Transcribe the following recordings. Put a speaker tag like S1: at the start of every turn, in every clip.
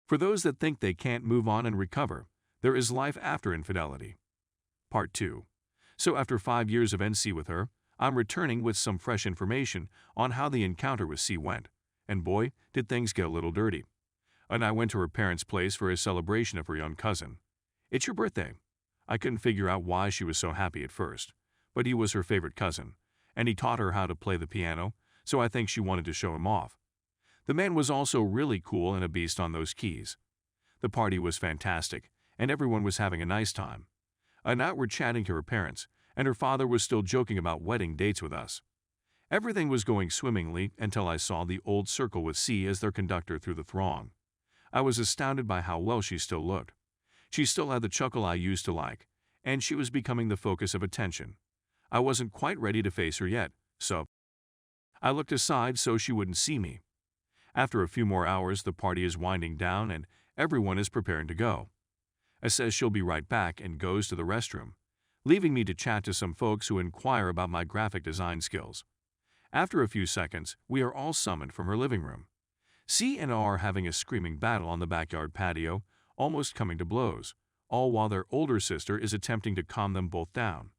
S1: For those that think they can't move on and recover, there is life after infidelity. Part 2. So after 5 years of NC with her, I'm returning with some fresh information on how the encounter with C went, and boy, did things get a little dirty. And I went to her parents' place for a celebration of her young cousin. It's your birthday. I couldn't figure out why she was so happy at first, but he was her favorite cousin, and he taught her how to play the piano, so I think she wanted to show him off. The man was also really cool and a beast on those keys. The party was fantastic, and everyone was having a nice time. And out we're chatting to her parents, and her father was still joking about wedding dates with us. Everything was going swimmingly until I saw the old circle with C as their conductor through the throng. I was astounded by how well she still looked. She still had the chuckle I used to like, and she was becoming the focus of attention. I wasn't quite ready to face her yet, so I looked aside so she wouldn't see me. After a few more hours, the party is winding down and everyone is preparing to go. I says she'll be right back and goes to the restroom, leaving me to chat to some folks who inquire about my graphic design skills. After a few seconds, we are all summoned from her living room. C and R are having a screaming battle on the backyard patio, almost coming to blows, all while their older sister is attempting to calm them both down.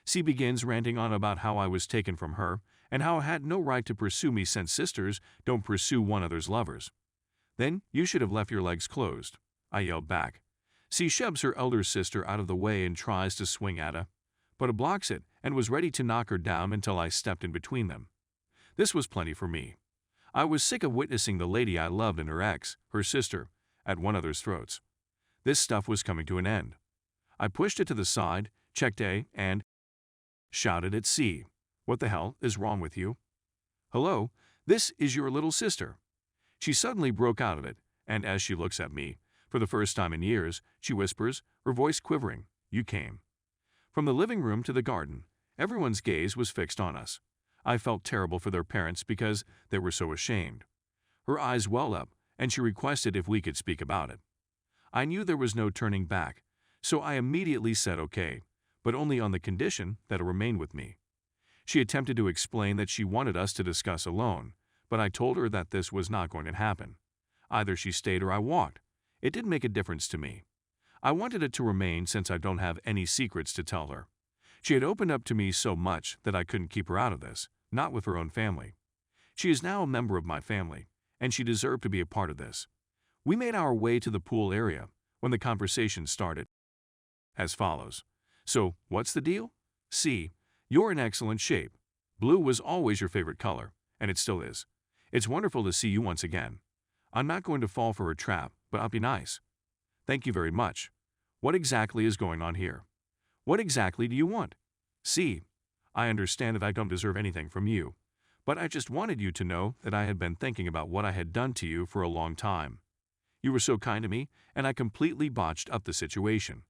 S1: C begins ranting on about how I was taken from her and how I had no right to pursue me since sisters don't pursue one another's lovers. Then you should have left your legs closed, I yelled back. C shoves her elder sister out of the way and tries to swing at her, but blocks it and was ready to knock her down until I stepped in between them. This was plenty for me. I was sick of witnessing the lady I loved and her ex, her sister, at one another's throats. This stuff was coming to an end. I pushed it to the side, checked A, and shouted at C. What the hell is wrong with you? Hello, this is your little sister. She suddenly broke out of it, and as she looks at me, for the first time in years, she whispers, her voice quivering, you came. From the living room to the garden, everyone's gaze was fixed on us. I felt terrible for their parents because they were so ashamed. Her eyes welled up, and she requested if we could speak about it. I knew there was no turning back, so I immediately said okay, but only on the condition that it remained with me. She attempted to explain that she wanted us to discuss alone, but I told her that this was not going to happen. Either she stayed or I walked. It didn't make a difference to me. I wanted it to remain since I don't have any secrets to tell her. She had opened up to me so much that I couldn't keep her out of this, not with her own family. She is now a member of my family, and she deserved to be a part of this. We made our way to the pool area when the conversation started as follows. So, what's the deal? C. You're in excellent shape. Blue was always your favorite color, and it still is. It's wonderful to see you once again. I'm not going to fall for her trap, but I'll be nice. Thank you very much. What exactly is going on here? What exactly do you want? C. I understand that I don't deserve anything from you, but I just wanted you to know that I had been thinking about what I had done to you for a long time. You were so kind to me, and I completely botched up the situation.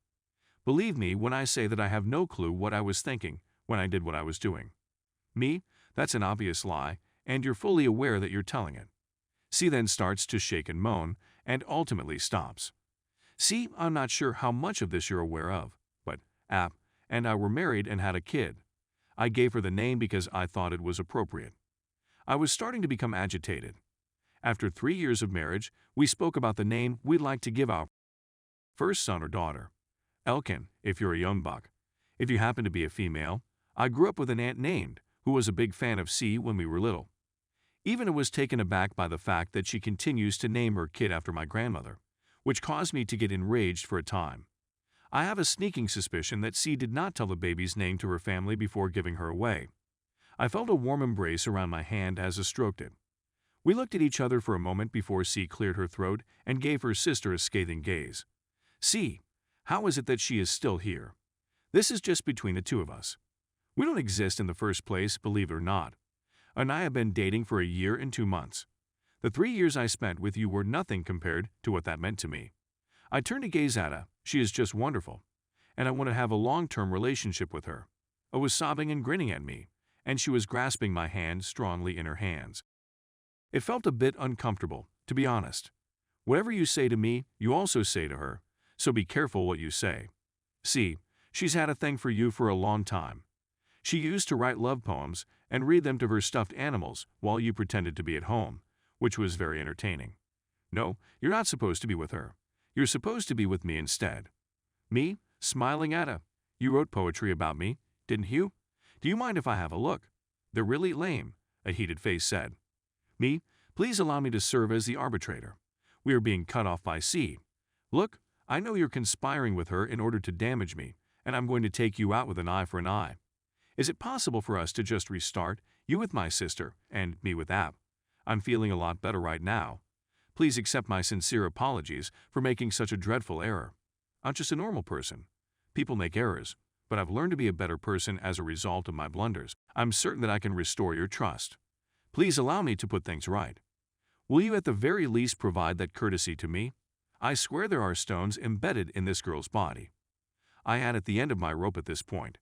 S1: Believe me when I say that I have no clue what I was thinking when I did what I was doing. Me? That's an obvious lie, and you're fully aware that you're telling it. C then starts to shake and moan, and ultimately stops. C, I'm not sure how much of this you're aware of, but App and I were married and had a kid. I gave her the name because I thought it was appropriate. I was starting to become agitated. After 3 years of marriage, we spoke about the name we'd like to give our first son or daughter. Elkin, if you're a young buck. If you happen to be a female, I grew up with an aunt named, who was a big fan of C when we were little. Even was taken aback by the fact that she continues to name her kid after my grandmother, which caused me to get enraged for a time. I have a sneaking suspicion that C did not tell the baby's name to her family before giving her away. I felt a warm embrace around my hand as I stroked it. We looked at each other for a moment before C cleared her throat and gave her sister a scathing gaze. C, how is it that she is still here? This is just between the two of us. We don't exist in the first place, believe it or not. And I have been dating for a year and 2 months. The 3 years I spent with you were nothing compared to what that meant to me. I turned to gaze at her. She is just wonderful, and I want to have a long-term relationship with her. I was sobbing and grinning at me, and she was grasping my hand strongly in her hands. It felt a bit uncomfortable, to be honest. Whatever you say to me, you also say to her, so be careful what you say. See, she's had a thing for you for a long time. She used to write love poems and read them to her stuffed animals while you pretended to be at home, which was very entertaining. No, you're not supposed to be with her. You're supposed to be with me instead. Me? Smiling at her. You wrote poetry about me, didn't you? Do you mind if I have a look? They're really lame, a heated face said. Me? Please allow me to serve as the arbitrator. We are being cut off by C. Look, I know you're conspiring with her in order to damage me, and I'm going to take you out with an eye for an eye. Is it possible for us to just restart, you with my sister, and me with Ab? I'm feeling a lot better right now. Please accept my sincere apologies for making such a dreadful error. I'm just a normal person. People make errors, but I've learned to be a better person as a result of my blunders. I'm certain that I can restore your trust. Please allow me to put things right. Will you at the very least provide that courtesy to me? I swear there are stones embedded in this girl's body. I had at the end of my rope at this point.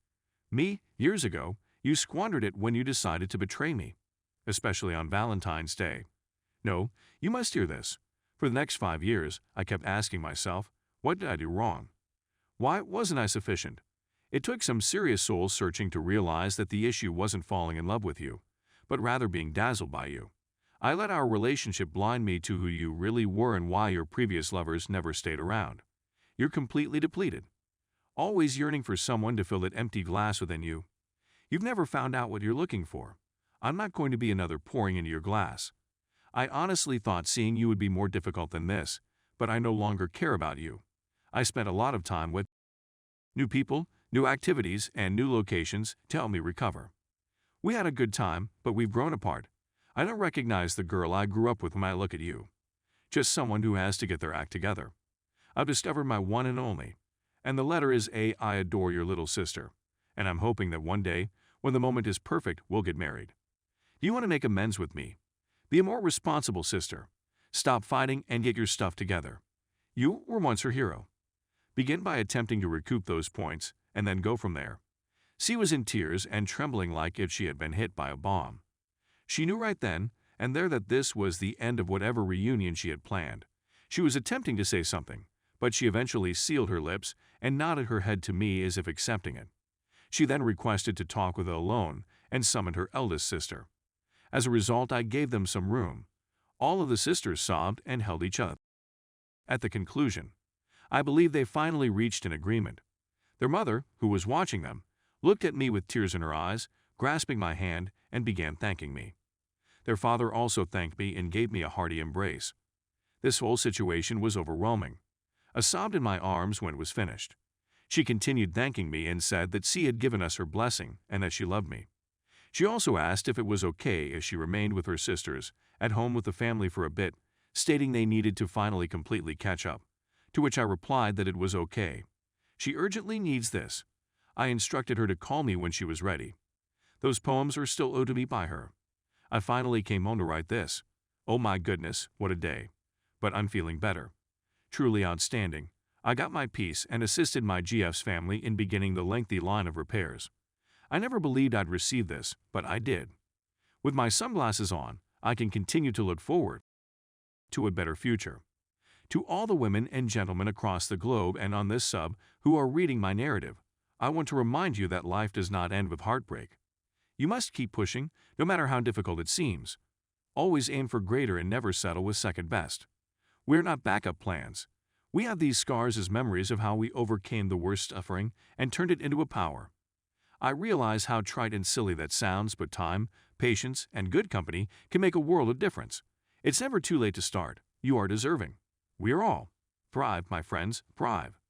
S1: Me, years ago, you squandered it when you decided to betray me, especially on Valentine's Day. No, you must hear this. For the next 5 years, I kept asking myself, what did I do wrong? Why wasn't I sufficient? It took some serious soul searching to realize that the issue wasn't falling in love with you, but rather being dazzled by you. I let our relationship blind me to who you really were and why your previous lovers never stayed around. You're completely depleted, always yearning for someone to fill that empty glass within you. You've never found out what you're looking for. I'm not going to be another pouring into your glass. I honestly thought seeing you would be more difficult than this, but I no longer care about you. I spent a lot of time with new people, new activities, and new locations to help me recover. We had a good time, but we've grown apart. I don't recognize the girl I grew up with when I look at you. Just someone who has to get their act together. I've discovered my one and only, and the letter is A. I adore your little sister, and I'm hoping that one day, when the moment is perfect, we'll get married. Do you want to make amends with me? Be a more responsible sister. Stop fighting and get your stuff together. You were once her hero. Begin by attempting to recoup those points, and then go from there. C was in tears and trembling like if she had been hit by a bomb. She knew right then and there that this was the end of whatever reunion she had planned. She was attempting to say something, but she eventually sealed her lips and nodded her head to me as if accepting it. She then requested to talk with her alone and summoned her eldest sister. As a result, I gave them some room. All of the sisters sobbed and held each other. At the conclusion, I believe they finally reached an agreement. Their mother, who was watching them, looked at me with tears in her eyes, grasping my hand, and began thanking me. Their father also thanked me and gave me a hearty embrace. This whole situation was overwhelming. I sobbed in my arms when it was finished. She continued thanking me and said that C had given us her blessing and that she loved me. She also asked if it was okay if she remained with her sisters, at home with the family for a bit, stating they needed to finally completely catch up, to which I replied that it was okay. She urgently needs this. I instructed her to call me when she was ready. Those poems are still owed to me by her. I finally came home to write this. Oh my goodness, what a day. But I'm feeling better. Truly outstanding. I got my piece and assisted my GF's family in beginning the lengthy line of repairs. I never believed I'd receive this, but I did. With my sunglasses on, I can continue to look forward to a better future. To all the women and gentlemen across the globe and on this sub who are reading my narrative, I want to remind you that life does not end with heartbreak. You must keep pushing, no matter how difficult it seems. Always aim for greater and never settle with second best. We're not backup plans. We have these scars as memories of how we overcame the worst suffering and turned it into a power. I realize how trite and silly that sounds, but time, patience, and good company can make a world of difference. It's never too late to start. You are deserving. We are all. Thrive, my friends, thrive.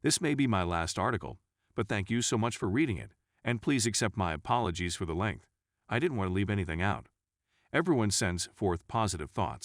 S1: This may be my last article, but thank you so much for reading it, and please accept my apologies for the length. I didn't want to leave anything out. Everyone sends forth positive thoughts.